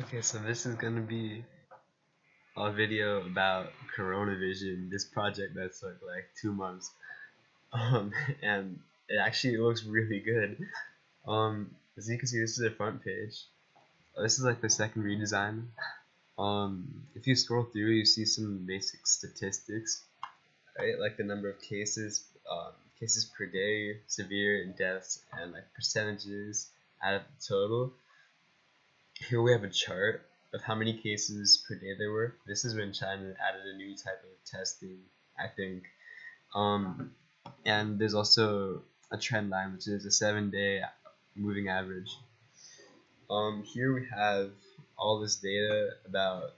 Okay, so this is gonna be a video about Coronavision, this project that took like 2 months. Um, and it actually looks really good. As you can see, this is the front page. This is like the second redesign. If you scroll through, you see some basic statistics, right? Like the number of cases per day, severe deaths, and like percentages out of the total. Here we have a chart of how many cases per day there were. This is when China added a new type of testing, I think. And there's also a trend line, which is a 7-day moving average. Here we have all this data about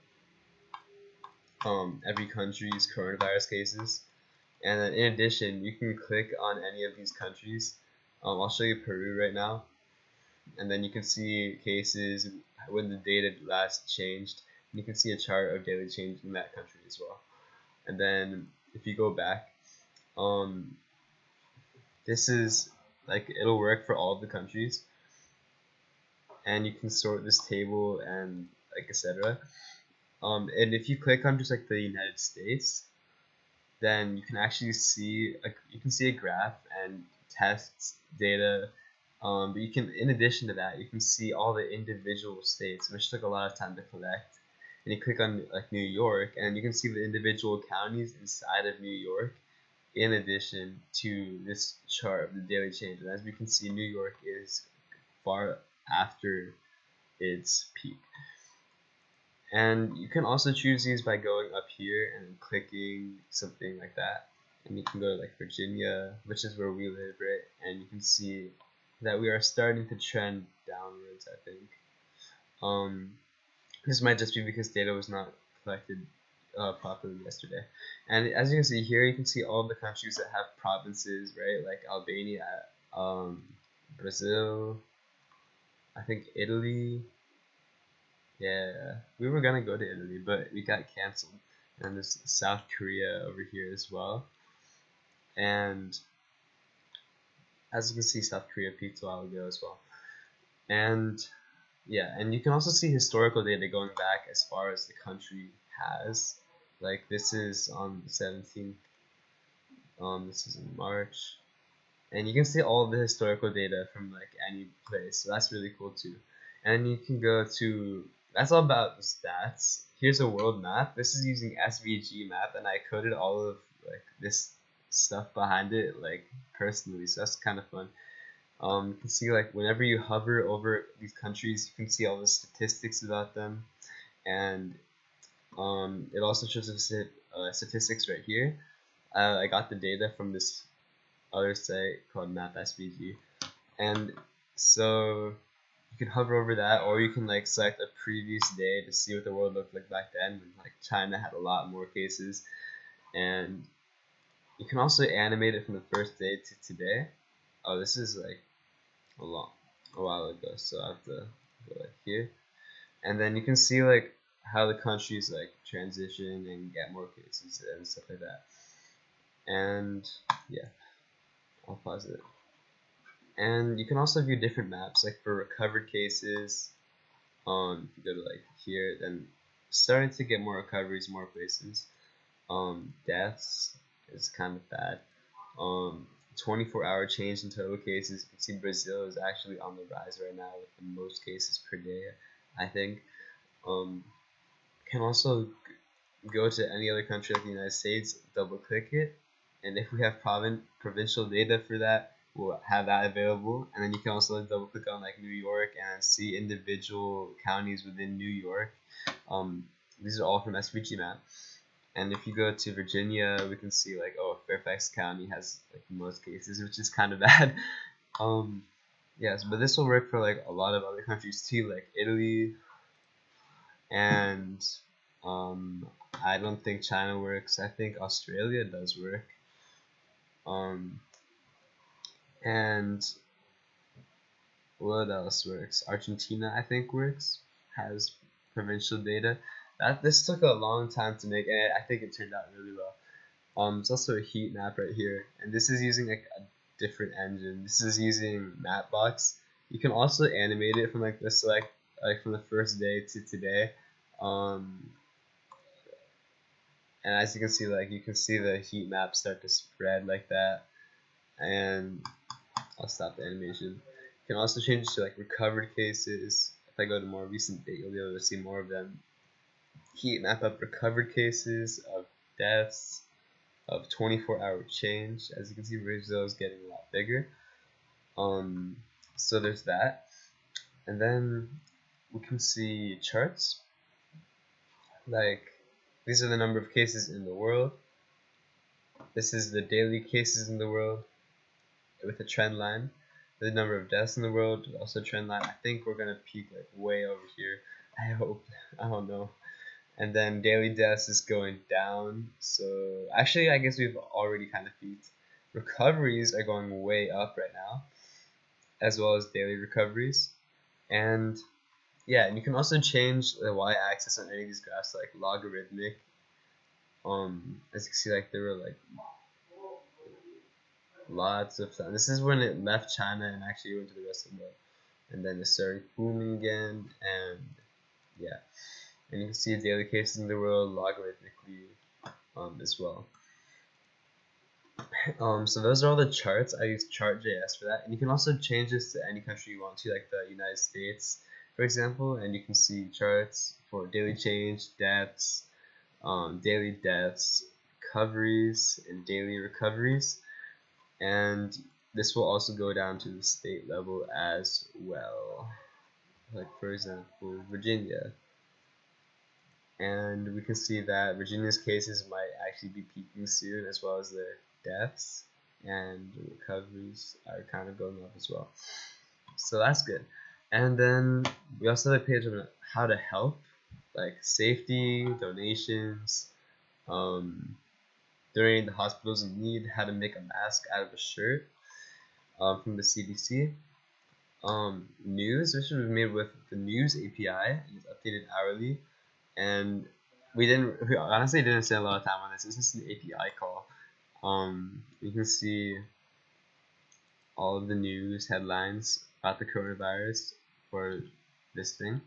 every country's coronavirus cases. And then in addition, you can click on any of these countries. I'll show you Peru right now. And then you can see cases when the data last changed. And you can see a chart of daily change in that country as well. And then if you go back, this is like it'll work for all of the countries, and you can sort this table and like etc. And if you click on just like the United States, then you can actually see a graph and tests data. But you can, in addition to that, you can see all the individual states, which took a lot of time to collect. And you click on like New York, and you can see the individual counties inside of New York, in addition to this chart of the daily change. And as we can see, New York is far after its peak. And you can also choose these by going up here and clicking something like that. And you can go to like Virginia, which is where we live, right? And you can see that we are starting to trend downwards, I think. This might just be because data was not collected properly yesterday. And as you can see here, you can see all the countries that have provinces, right? Like Albania, Brazil, I think Italy. Yeah, we were gonna go to Italy, but we got canceled. And there's South Korea over here as well. And as you can see, South Korea peaked a while ago as well. And yeah, and you can also see historical data going back as far as the country has. Like this is on the 17th. This is in March. And you can see all the historical data from like any place. So that's really cool too. And you can go to, that's all about the stats. Here's a world map. This is using SVG map, and I coded all of like this stuff behind it like personally, so that's kind of fun. You can see like whenever you hover over these countries, you can see all the statistics about them, and it also shows us statistics right here. I got the data from this other site called MapSVG, and so you can hover over that, or you can like select a previous day to see what the world looked like back then when like China had a lot more cases. And you can also animate it from the first day to today. Oh, this is like a while ago, so I have to go like here, and then you can see like how the countries like transition and get more cases and stuff like that. And yeah, I'll pause it. And you can also view different maps, like for recovered cases. If you go to like here, then starting to get more recoveries, more places. Deaths is kind of bad. 24-hour change in total cases. You can see Brazil is actually on the rise right now with the most cases per day, I think. Can also go to any other country like the United States, double click it, and if we have provincial data for that, we'll have that available. And then you can also double click on like New York and see individual counties within New York. These are all from SVG map. And if you go to Virginia, we can see like, oh, Fairfax County has like the most cases, which is kind of bad. Yes, but this will work for like a lot of other countries too, like Italy. And I don't think China works. I think Australia does work. And what else works? Argentina, I think, works. Has provincial data. This took a long time to make, and I think it turned out really well. It's also a heat map right here, and this is using like a different engine. This is using Mapbox. You can also animate it from like the select like from the first day to today. Um, and as you can see, like you can see the heat map start to spread like that. And I'll stop the animation. You can also change to like recovered cases. If I go to more recent date, you'll be able to see more of them. Heat map up recovered cases of deaths of 24-hour change. As you can see, Brazil is getting a lot bigger. So there's that, and then we can see charts. Like these are the number of cases in the world. This is the daily cases in the world with a trend line. The number of deaths in the world, also trend line. I think we're gonna peak like way over here. I hope. I don't know. And then daily deaths is going down. So actually, I guess we've already kind of peaked. Recoveries are going way up right now, as well as daily recoveries. And yeah, and you can also change the y-axis on any of these graphs, like logarithmic. As you can see, like there were like lots of time. This is when it left China and actually went to the rest of the world, and then it started booming again. And yeah, and you can see daily cases in the world logarithmically as well. So those are all the charts. I use chart.js for that, and you can also change this to any country you want to, like the United States, for example, and you can see charts for daily change, deaths, daily deaths, recoveries, and daily recoveries, and this will also go down to the state level as well, like for example Virginia. And we can see that Virginia's cases might actually be peaking soon, as well as their deaths, and recoveries are kind of going up as well. So that's good. And then we also have a page on how to help, like safety, donations, during the hospitals in need, how to make a mask out of a shirt from the CDC. News, which was made with the News API and is updated hourly. And we honestly didn't spend a lot of time on this. This is an API call. You can see all of the news headlines about the coronavirus for this thing.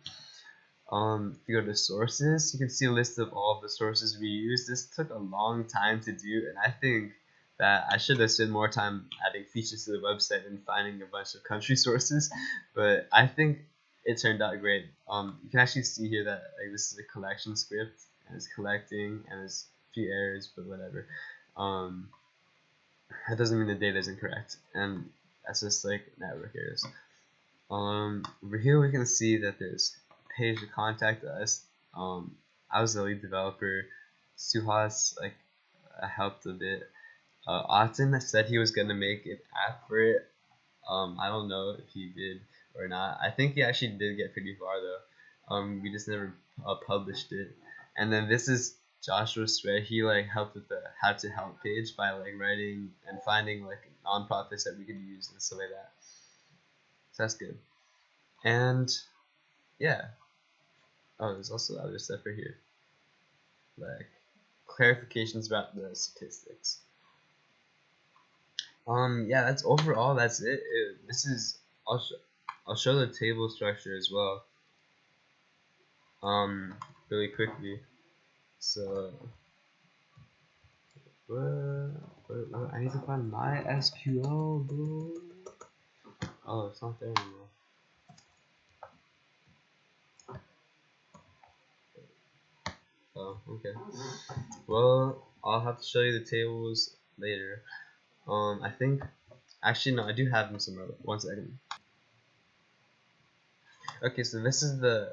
If you go to sources, you can see a list of all of the sources we use. This took a long time to do, and I think that I should have spent more time adding features to the website and finding a bunch of country sources, but I think it turned out great. You can actually see here that like this is a collection script, and it's collecting, and there's a few errors, but whatever. That doesn't mean the data is incorrect, and that's just like network errors. Over here we can see that there's a page to contact us. I was the lead developer. Suhas helped a bit. Aten said he was gonna make an app for it. I don't know if he did or not. I think he actually did get pretty far though. We just never published it. And then this is Joshua Sway. He helped with the how to help page by writing and finding nonprofits that we could use and stuff like that. So that's good. And yeah. Oh, there's also other stuff right here, like clarifications about the statistics. Yeah, that's overall. That's it. This is I'll show the table structure as well. Really quickly. So, I need to find my SQL, bro. Oh, it's not there anymore. Oh, okay. Well, I'll have to show you the tables later. I think, actually no, I do have them somewhere. One second. Okay, so this is the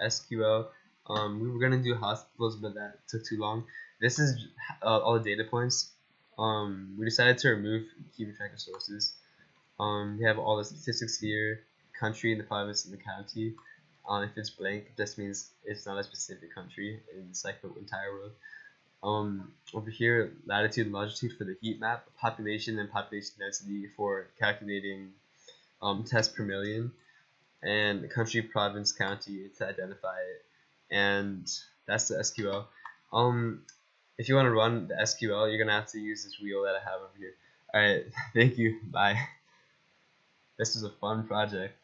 SQL. We were gonna do hospitals, but that took too long. This is all the data points. We decided to remove keeping track of sources. We have all the statistics here: country, the province, and the county. If it's blank, this means it's not a specific country. It's like the entire world. Over here, latitude and longitude for the heat map, population and population density for calculating tests per million, and the country, province, county to identify it. And that's the SQL. If you want to run the SQL, you're gonna have to use this wheel that I have over here. Alright, thank you, bye. This was a fun project.